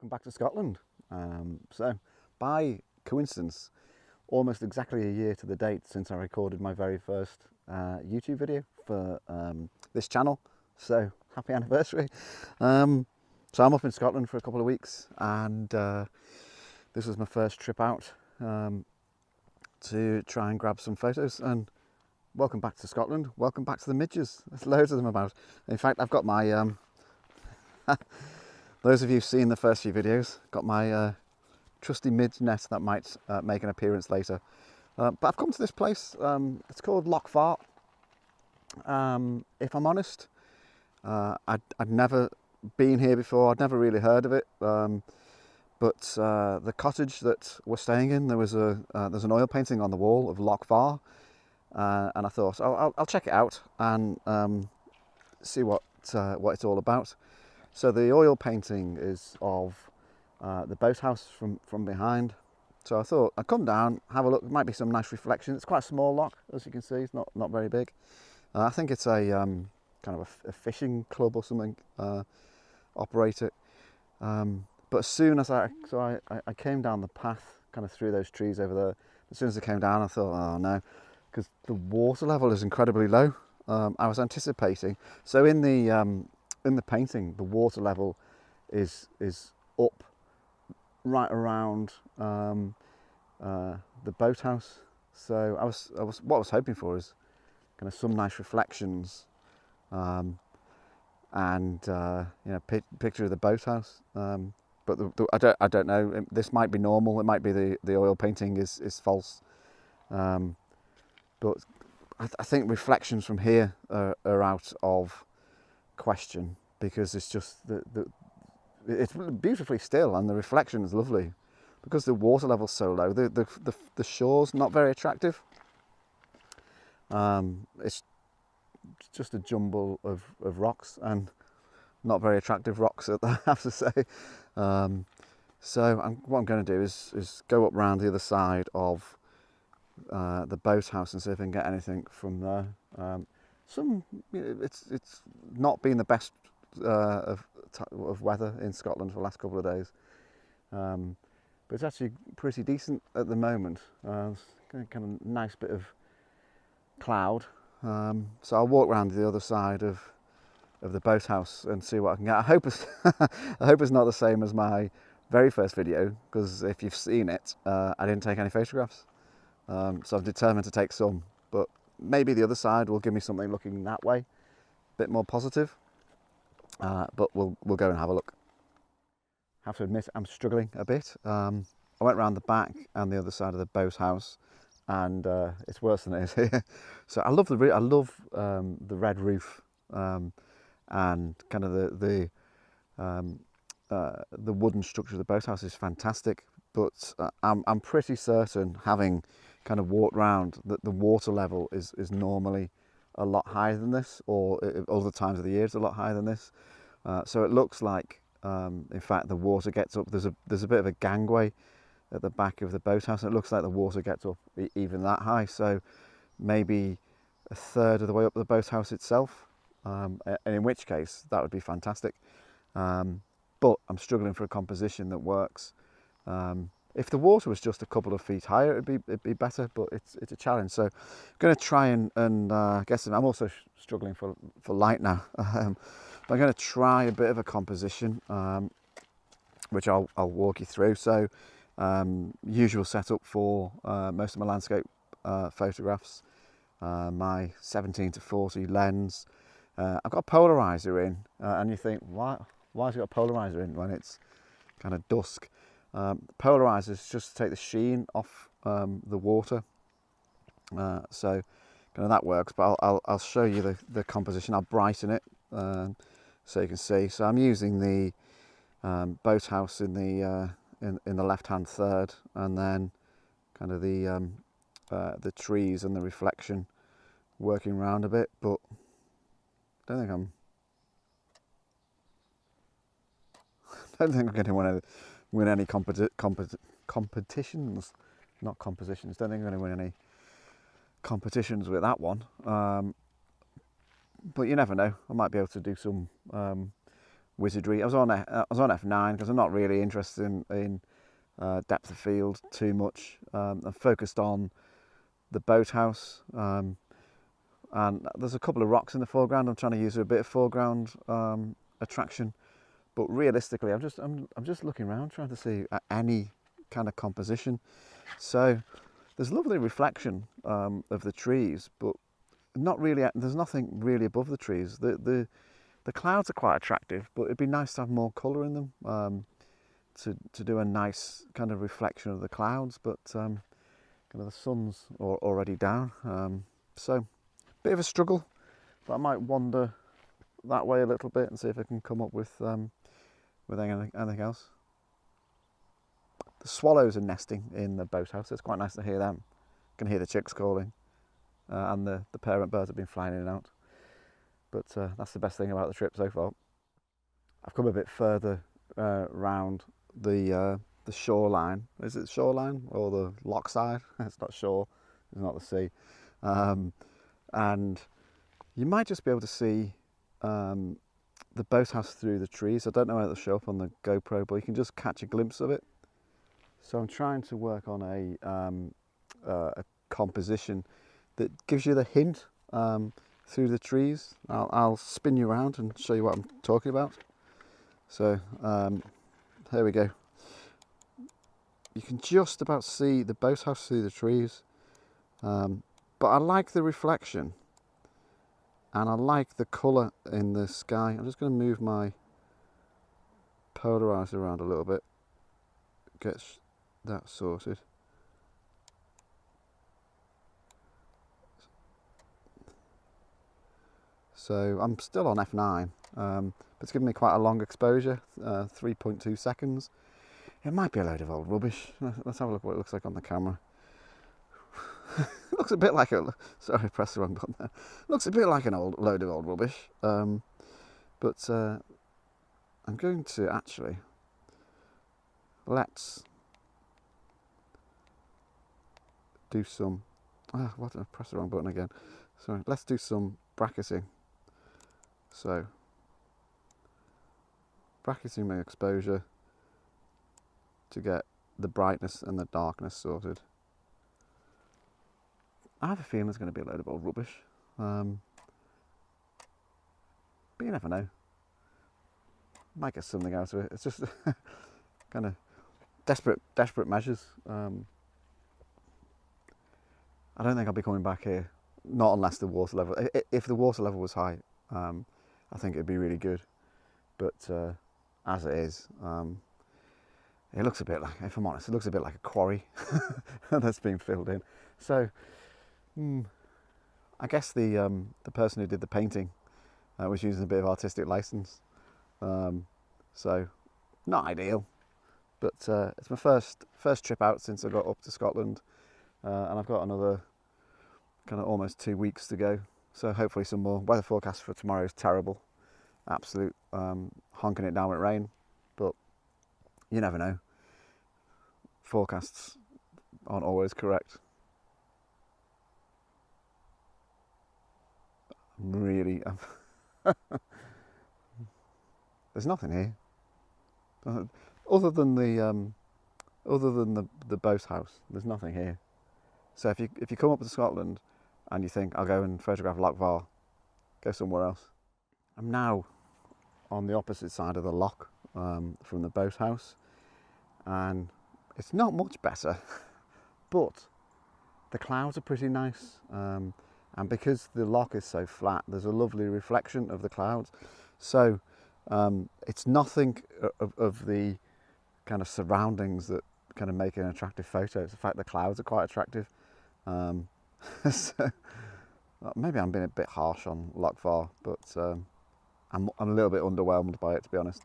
welcome back to Scotland. So by coincidence, almost exactly a year to the date since I recorded my very first YouTube video for this channel, so happy anniversary. So I'm up in Scotland for a couple of weeks, and this was my first trip out to try and grab some photos. And welcome back to Scotland, welcome back to the midges. There's loads of them about. In fact, I've got my those of you who've seen the first few videos, got my trusty midge net that might make an appearance later. But I've come to this place, it's called Loch Vaa. If I'm honest, I'd never been here before, I'd never really heard of it. But the cottage that we're staying in, there's an oil painting on the wall of Loch Vaa. And I thought, I'll check it out and see what it's all about. So the oil painting is of the boathouse from behind. So I thought I'd come down, have a look. There might be some nice reflection. It's quite a small loch, as you can see. It's not very big. I think it's a kind of a fishing club or something operate it. But as soon as I came down the path, kind of through those trees over there. As soon as I came down, I thought, oh no, because the water level is incredibly low. I was anticipating. So in the painting, the water level is up right around the boathouse. So what I was hoping for is kind of some nice reflections, and you know, picture of the boathouse. But I don't know. This might be normal. It might be the oil painting is false. But I think reflections from here are out of question, because it's just it's beautifully still and the reflection is lovely, because the water level's so low. The shore's not very attractive. It's just a jumble of rocks, and not very attractive rocks, I have to say. So what I'm going to do is go up round the other side of the boathouse and see if I can get anything from there. It's not been the best of weather in Scotland for the last couple of days, but it's actually pretty decent at the moment. It's kind of nice bit of cloud. So I'll walk around the other side of the boathouse and see what I can get. I hope it's I hope it's not the same as my very first video, because if you've seen it, I didn't take any photographs. So I'm determined to take some, but maybe the other side will give me something looking that way, a bit more positive. But we'll go and have a look. I have to admit, I'm struggling a bit. I went around the back and the other side of the boathouse, and it's worse than it is here. So I love the red roof, and kind of the wooden structure of the boathouse is fantastic. But I'm pretty certain, having kind of walked round, that the water level is normally a lot higher than this, or other times of the year it's a lot higher than this. So it looks like, in fact, the water gets up. There's a bit of a gangway at the back of the boathouse, and it looks like the water gets up even that high. So maybe a third of the way up the boathouse itself, and in which case that would be fantastic. But I'm struggling for a composition that works. If the water was just a couple of feet higher, it'd be better, but it's a challenge. So I'm going to try and get some. I'm also struggling for light now. But I'm going to try a bit of a composition, which I'll walk you through. So usual setup for most of my landscape photographs. My 17-40 lens. I've got a polarizer in, and you think, why has it got a polarizer in when it's kind of dusk? Polarizer is just to take the sheen off the water, so kind of that works. But I'll show you the composition. I'll brighten it so you can see. So I'm using the boathouse in the left-hand third, and then kind of the trees and the reflection working around a bit. But I don't think I'm going to win any competitions, not compositions. Don't think I'm going to win any competitions with that one. But you never know. I might be able to do some wizardry. I was on F9 because I'm not really interested in depth of field too much. I'm focused on the boathouse, and there's a couple of rocks in the foreground. I'm trying to use a bit of foreground attraction, but realistically, I'm just looking around trying to see any kind of composition. So there's lovely reflection of the trees, but not really. There's nothing really above the trees. The clouds are quite attractive, but it'd be nice to have more colour in them, to do a nice kind of reflection of the clouds. But kind of the sun's already down, so bit of a struggle. But I might wander that way a little bit and see if I can come up with anything else. The swallows are nesting in the boathouse. It's quite nice to hear them. You can hear the chicks calling, and the parent birds have been flying in and out. But that's the best thing about the trip so far. I've come a bit further round the shoreline. Is it shoreline or the loch side? It's not shore, it's not the sea. And you might just be able to see the boathouse through the trees. I don't know whether it'll show up on the GoPro, but you can just catch a glimpse of it. So I'm trying to work on a composition that gives you the hint through the trees. I'll spin you around and show you what I'm talking about. So here we go. You can just about see the boathouse through the trees, but I like the reflection and I like the colour in the sky. I'm just going to move my polarizer around a little bit, get that sorted. So I'm still on F9, but it's giving me quite a long exposure, 3.2 seconds. It might be a load of old rubbish. Let's have a look what it looks like on the camera. It looks a bit like a... Sorry, I pressed the wrong button there. It looks a bit like an load of old rubbish. But I'm going to actually... Let's do some... what did I press the wrong button again? Sorry, let's do some bracketing. So, bracketing my exposure to get the brightness and the darkness sorted. I have a feeling there's going to be a load of old rubbish, but you never know. Might get something out of it. It's just kind of desperate measures. I don't think I'll be coming back here, not unless the water level. If the water level was high, I think it'd be really good. But as it is, it looks a bit like, if I'm honest, it looks a bit like a quarry that's been filled in. So I guess the person who did the painting was using a bit of artistic license. So not ideal, but it's my first trip out since I got up to Scotland, and I've got another kind of almost 2 weeks to go. So hopefully some more. Weather forecast for tomorrow is terrible, absolute honking it down with rain, but you never know. Forecasts aren't always correct. Really, there's nothing here other than the boathouse. There's nothing here. So if you come up to Scotland and you think I'll go and photograph Loch Vaa, go somewhere else. I'm now on the opposite side of the loch from the boathouse, and it's not much better, but the clouds are pretty nice. And because the loch is so flat, there's a lovely reflection of the clouds. So it's nothing of the kind of surroundings that kind of make an attractive photo. It's the fact the clouds are quite attractive. So maybe I'm being a bit harsh on Loch Vaa, but I'm a little bit underwhelmed by it, to be honest.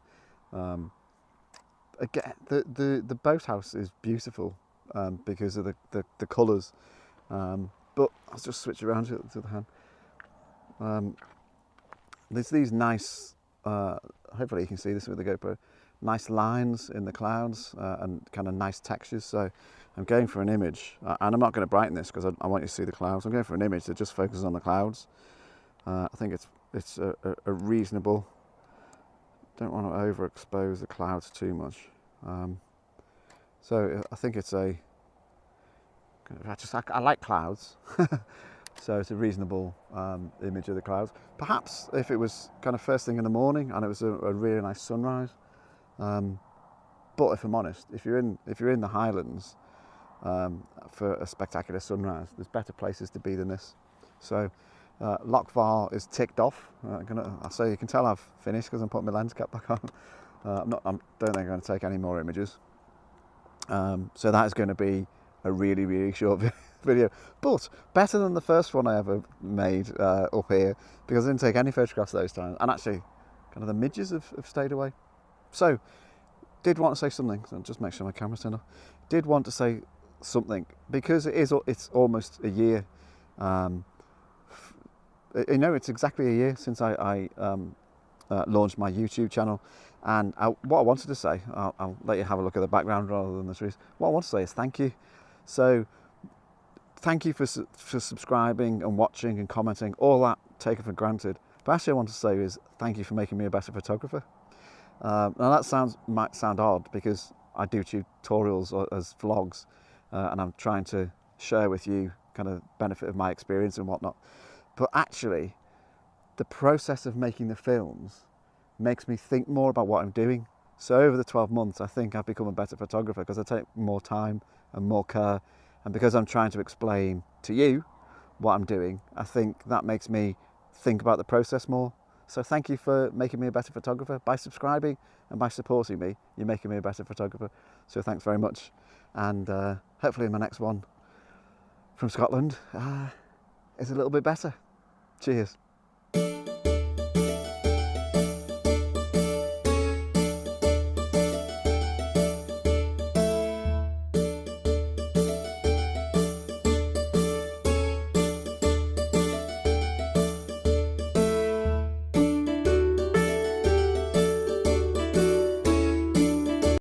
Again, the boathouse is beautiful because of the colours. But I'll just switch around to the hand. There's these nice, hopefully you can see this with the GoPro, nice lines in the clouds and kind of nice textures. So I'm going for an image, and I'm not going to brighten this because I want you to see the clouds. I'm going for an image that just focuses on the clouds. I think it's a reasonable don't want to overexpose the clouds too much. So I think it's I like clouds, so it's a reasonable image of the clouds. Perhaps if it was kind of first thing in the morning and it was a really nice sunrise. But if I'm honest, if you're in the Highlands for a spectacular sunrise, there's better places to be than this. So Loch Vaa is ticked off. So you can tell I've finished because I'm putting my lens cap back on. I don't think I'm going to take any more images. So that is going to be a really, really short video, but better than the first one I ever made up here, because I didn't take any photographs those times, and actually kind of the midges have stayed away. So did want to say something, so just make sure my camera's turned off. Did want to say something because it's almost a year. It's exactly a year since I launched my YouTube channel, and what I wanted to say, I'll let you have a look at the background rather than the trees. What I want to say is thank you. So thank you for subscribing and watching and commenting, all that taken for granted. But actually I want to say is thank you for making me a better photographer. Now that might sound odd because I do tutorials as vlogs, and I'm trying to share with you kind of benefit of my experience and whatnot. But actually, the process of making the films makes me think more about what I'm doing. So over the 12 months, I think I've become a better photographer because I take more time and more care. And because I'm trying to explain to you what I'm doing, I think that makes me think about the process more. So thank you for making me a better photographer. By subscribing and by supporting me, you're making me a better photographer. So thanks very much. And hopefully my next one from Scotland is a little bit better. Cheers.